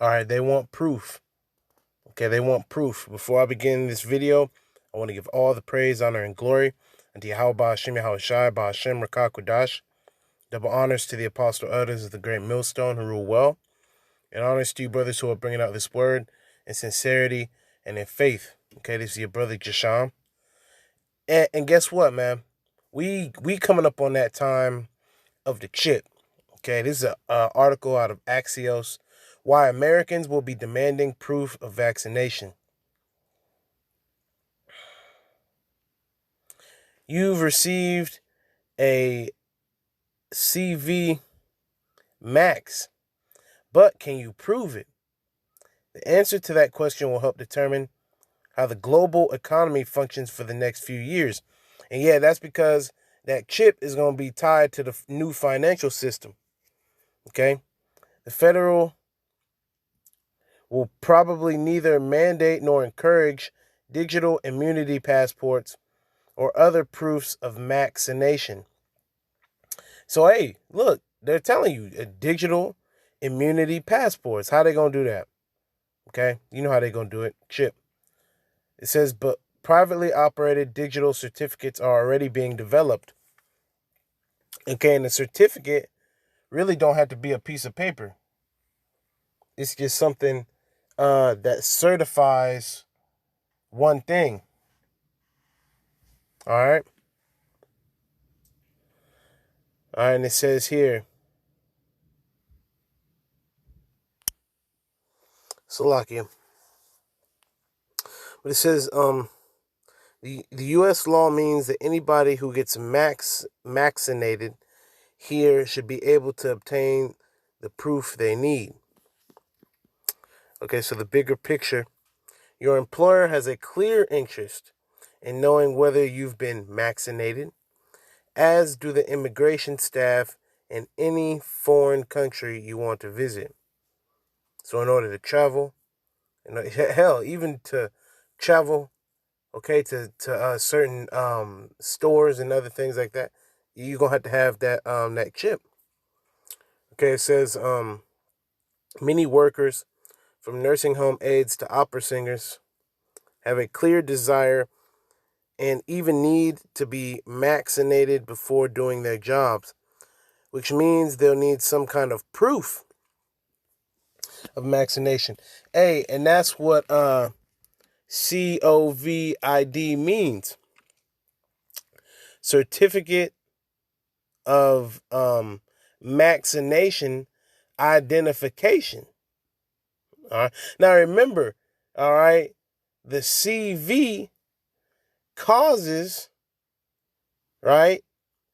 All right, they want proof. Okay, they want proof. Before I begin this video, I want to give all the praise, honor, and glory unto Yahweh Hashem Yahushai Ba'Hashem Rakah Kodash. Double honors to the apostle elders of the great millstone who rule well. And honors to you brothers who are bringing out this word in sincerity and in faith. Okay, this is your brother Jasham. And guess what, man? We coming up on that time of the chip. Okay, this is an article out of Axios. Why Americans will be demanding proof of vaccination. You've received a CV max, but can you prove it? The answer to that question will help determine how the global economy functions for the next few years. And yeah, that's because that chip is going to be tied to the new financial system. Okay? The federal will probably neither mandate nor encourage digital immunity passports or other proofs of vaccination. So, hey, look, they're telling you digital immunity passports. How they going to do that? Okay? You know how they're going to do it. Chip. It says, but privately operated digital certificates are already being developed. Okay, and the certificate really don't have to be a piece of paper. It's just something that certifies one thing. All right. All right, and it says here, Salakia. But it says, the U.S. law means that anybody who gets vaccinated here should be able to obtain the proof they need. Okay, so the bigger picture, your employer has a clear interest in knowing whether you've been vaccinated, as do the immigration staff in any foreign country you want to visit. So in order to travel, hell, even to travel, okay, to certain stores and other things like that, you're going to have that chip. Okay, it says many workers, from nursing home aides to opera singers, have a clear desire and even need to be vaccinated before doing their jobs, which means they'll need some kind of proof of vaccination. Hey, and that's what COVID means. Certificate of vaccination identification. All right. Now remember, all right, the CV causes, right,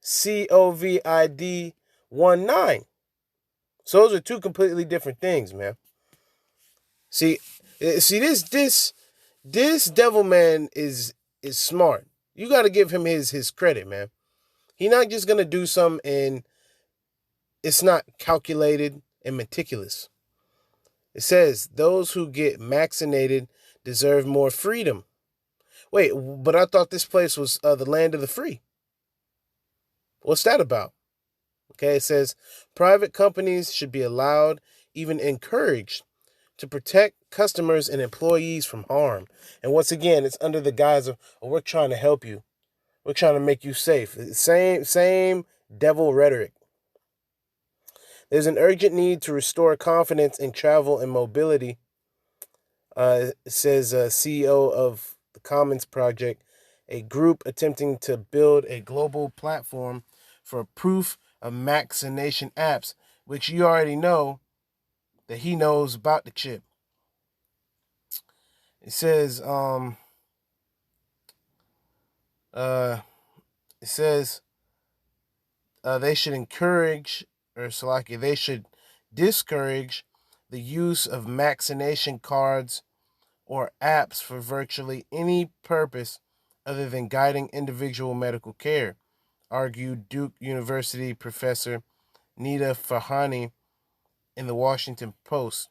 COVID 19. So those are two completely different things, man. See this devil man is smart. You got to give him his credit, man. He's not just gonna do something and it's not calculated and meticulous. It says those who get vaccinated deserve more freedom. Wait, but I thought this place was the land of the free. What's that about? Okay, it says private companies should be allowed, even encouraged, to protect customers and employees from harm. And once again, it's under the guise of, oh, we're trying to help you. We're trying to make you safe. Same devil rhetoric. There's an urgent need to restore confidence in travel and mobility, says CEO of the Commons Project, a group attempting to build a global platform for proof of vaccination apps, which you already know that he knows about the chip. It says, they should encourage, or Salaki, they should discourage the use of vaccination cards or apps for virtually any purpose other than guiding individual medical care, argued Duke University professor Nita Farhani in the Washington Post.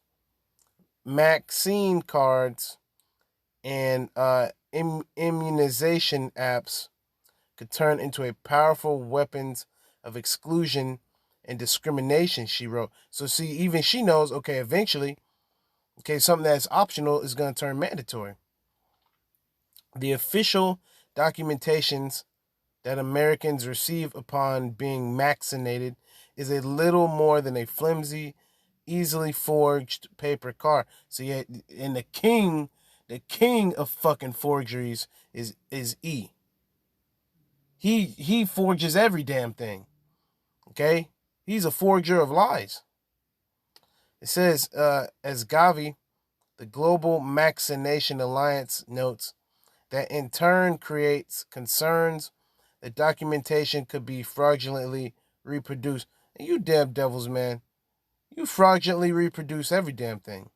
Vaccine cards and immunization apps could turn into a powerful weapons of exclusion and discrimination, she wrote. So see, even she knows, okay, eventually Okay, something that's optional is going to turn mandatory. The official documentations that Americans receive upon being vaccinated is a little more than a flimsy, easily forged paper card. So yeah, and the king of fucking forgeries is E. He forges every damn thing. Okay, he's a forger of lies. It says, as Gavi, the Global Vaccination Alliance notes, that in turn creates concerns that documentation could be fraudulently reproduced. And you damn devils, man. You fraudulently reproduce every damn thing.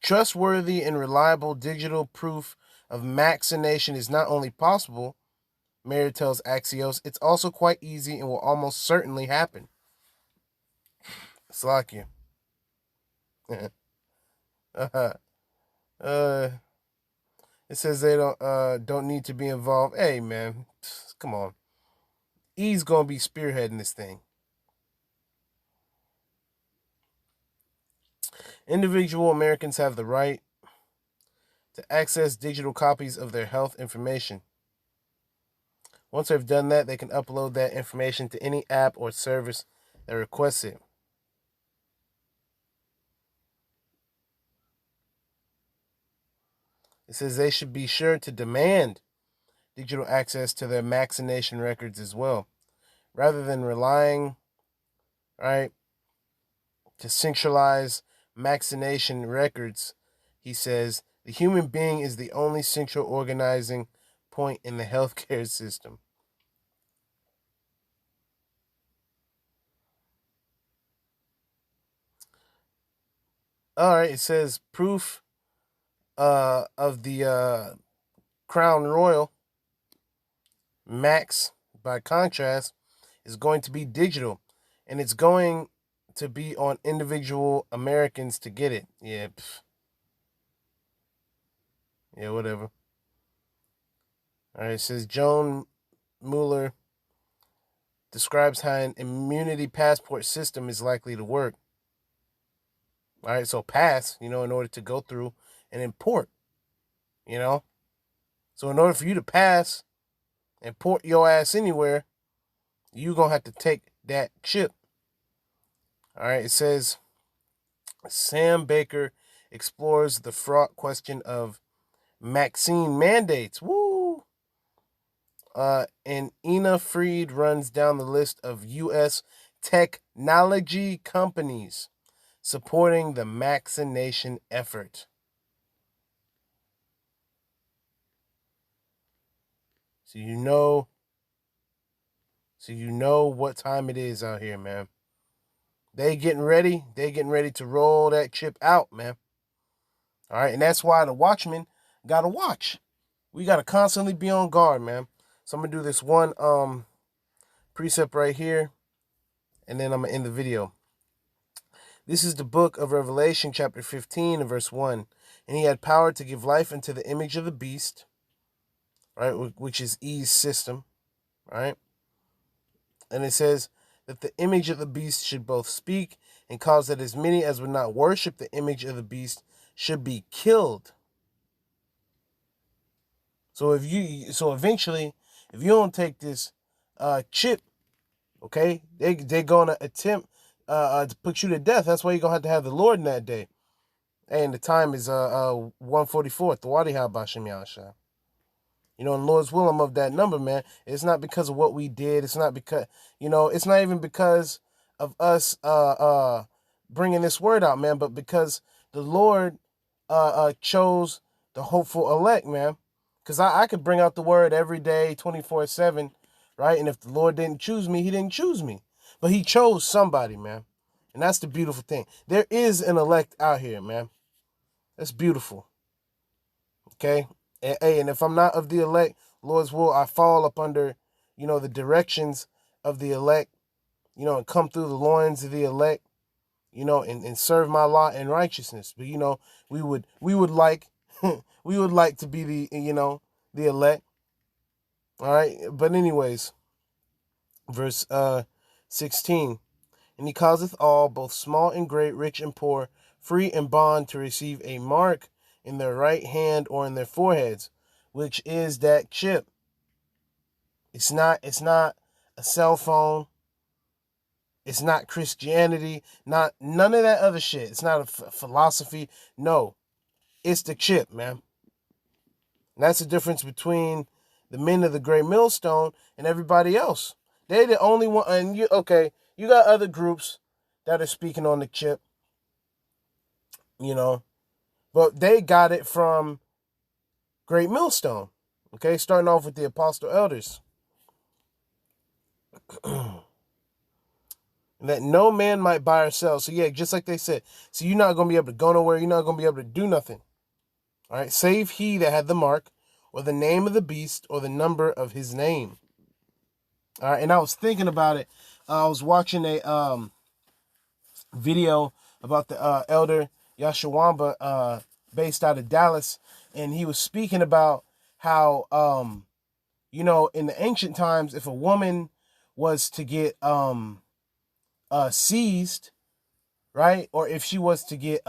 Trustworthy and reliable digital proof of vaccination is not only possible, Mayer tells Axios, it's also quite easy and will almost certainly happen. Slakia. uh, it says they don't need to be involved. Hey man, come on. E's gonna be spearheading this thing. Individual Americans have the right to access digital copies of their health information. Once they've done that, they can upload that information to any app or service that requests it. It says they should be sure to demand digital access to their vaccination records as well, rather than relying, right, to centralize vaccination records. He says the human being is the only central organizing point in the healthcare system. All right, it says proof of the Crown Royal Max, by contrast, is going to be digital, and it's going to be on individual Americans to get it. Yeah, yeah, whatever. All right, it says Joan Mueller describes how an immunity passport system is likely to work. All right, so pass, in order to go through and import, you know. So in order for you to pass and port your ass anywhere, you're going to have to take that chip. All right, it says Sam Baker explores the fraught question of vaccine mandates. Woo! And Ina Fried runs down the list of U.S. technology companies supporting the vaccination effort. So you know what time it is out here, man. They getting ready to roll that chip out, man. All right, and that's why the watchmen gotta watch. We gotta constantly be on guard, man. So I'm gonna do this one precept right here, and then I'm gonna end the video. This is the book of Revelation, chapter 15, and verse 1. And he had power to give life unto the image of the beast, right, which is E's system, right? And it says that the image of the beast should both speak and cause that as many as would not worship the image of the beast should be killed. So eventually, if you don't take this chip, okay, they're gonna attempt to put you to death. That's why you're gonna have the Lord in that day. And the time is 144. Thawadi Habashim Yasha. In Lord's will, I'm of that number, man. It's not because of what we did. It's not because, it's not even because of us bringing this word out, man, but because the Lord chose the hopeful elect, man. Because I could bring out the word every day, 24/7, right? And if the Lord didn't choose me, he didn't choose me. But he chose somebody, man. And that's the beautiful thing. There is an elect out here, man. That's beautiful. Okay? And if I'm not of the elect, Lord's will, I fall up under, the directions of the elect, and come through the loins of the elect, and serve my law in righteousness. But we would like we would like to be the elect. All right. But anyways, verse 16. And he causeth all, both small and great, rich and poor, free and bond, to receive a mark in their right hand or in their foreheads, which is that chip. It's not a cell phone. It's not Christianity, not none of that other shit. It's not a philosophy. No, it's the chip, man. And that's the difference between the men of the Great Millstone and everybody else. They're the only one. And you got other groups that are speaking on the chip, but they got it from Great Millstone. Okay, starting off with the Apostle Elders. That no man might buy or sell. So yeah, just like they said. So you're not going to be able to go nowhere. You're not going to be able to do nothing. All right, save he that had the mark, or the name of the beast, or the number of his name. All right, and I was thinking about it. I was watching a video about the elder Yashawamba, based out of Dallas, and he was speaking about how in the ancient times, if a woman was to get seized, right, or if she was to get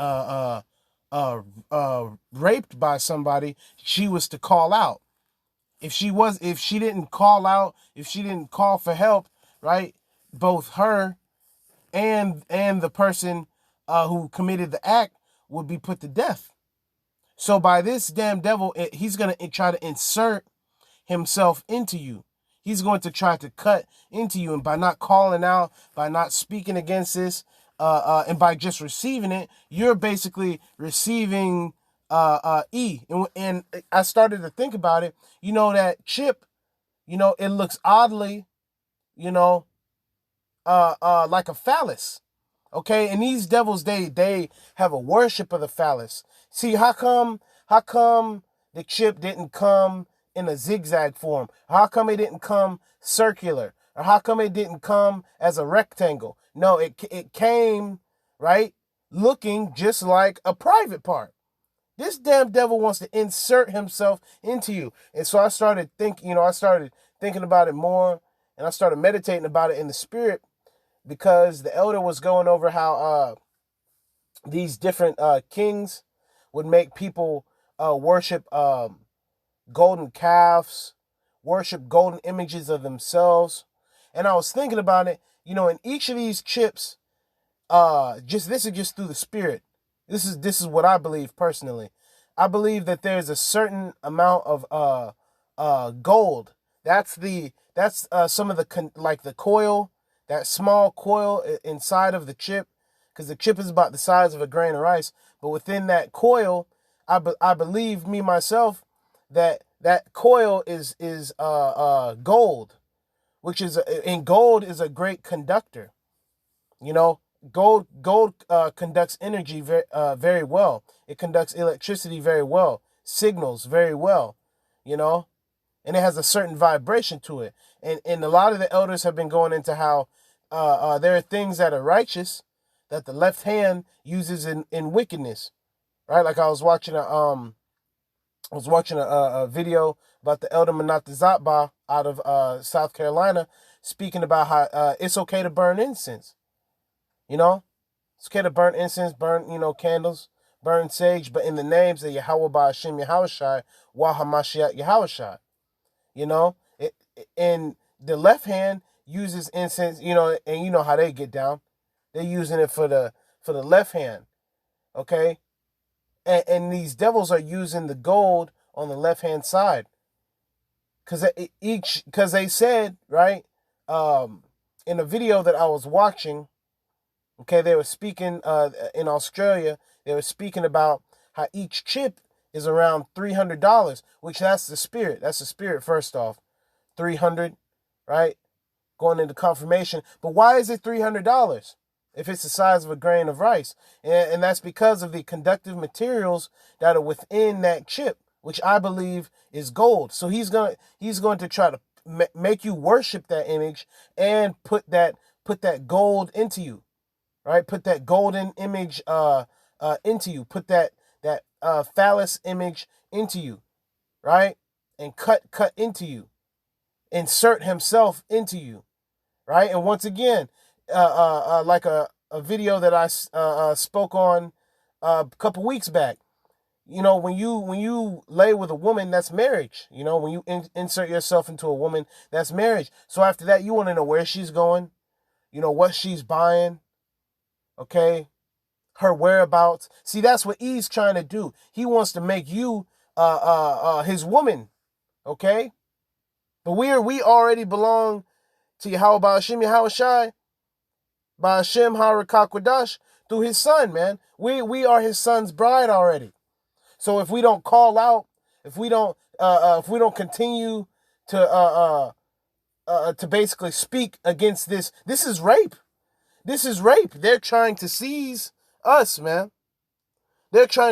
raped by somebody, she was to call out. If she didn't call out, if she didn't call for help, right, both her and the person who committed the act would be put to death. So by this damn devil, he's gonna try to insert himself into you. He's going to try to cut into you, and by not calling out, by not speaking against this, and by just receiving it, you're basically receiving E. And I started to think about it. That chip, it looks oddly, like a phallus. Okay, and these devils, they have a worship of the phallus. See, how come the chip didn't come in a zigzag form? How come it didn't come circular? Or how come it didn't come as a rectangle? No, it came, right, looking just like a private part. This damn devil wants to insert himself into you. And so I started thinking about it more, and I started meditating about it in the spirit, because the elder was going over how these different kings would make people worship golden calves, worship golden images of themselves. And I was thinking about it, in each of these chips, this is just through the spirit. This is what I believe personally. I believe that there's a certain amount of gold. That's some of the coil, that small coil inside of the chip, because the chip is about the size of a grain of rice. But within that coil, I believe, me myself, that coil is gold, which is and gold is a great conductor. Gold conducts energy very well. It conducts electricity very well, signals very well, and it has a certain vibration to it. And a lot of the elders have been going into how there are things that are righteous that the left hand uses in wickedness, right? Like I was watching a video about the elder Manatazatba out of South Carolina, speaking about how it's okay to burn incense. It's okay to burn incense, burn candles, burn sage, but in the names of Yahweh Ba'ashem Yahushai, Wa HaMashiach Yahushai. And the left hand uses incense, and you know how they get down. They're using it for the left hand, okay? And these devils are using the gold on the left hand side, because they said, right, in a video that I was watching, okay, they were speaking in Australia. They were speaking about how each chip is around $300, which that's the spirit. That's the spirit, first off. 300, right? Going into confirmation. But why is it $300 if it's the size of a grain of rice? And that's because of the conductive materials that are within that chip, which I believe is gold. So he's going to try to make you worship that image and put that gold into you, right? Put that golden image into you. Put that phallus image into you, right? And cut into you. Insert himself into you, right? And once again, like a video that I spoke on a couple weeks back. You know, when you lay with a woman, that's marriage. You know, when you insert yourself into a woman, that's marriage. So after that, you want to know where she's going, you know, what she's buying, okay, her whereabouts. See, that's what he's trying to do. He wants to make you his woman, okay? But we already belong to Yahweh Hashem Yahweh Shai, by Hashem Harakakwadash, through his son, man. We are his son's bride already. So if we don't call out, if we don't continue to basically speak against this, this is rape. This is rape. They're trying to seize us, man. They're trying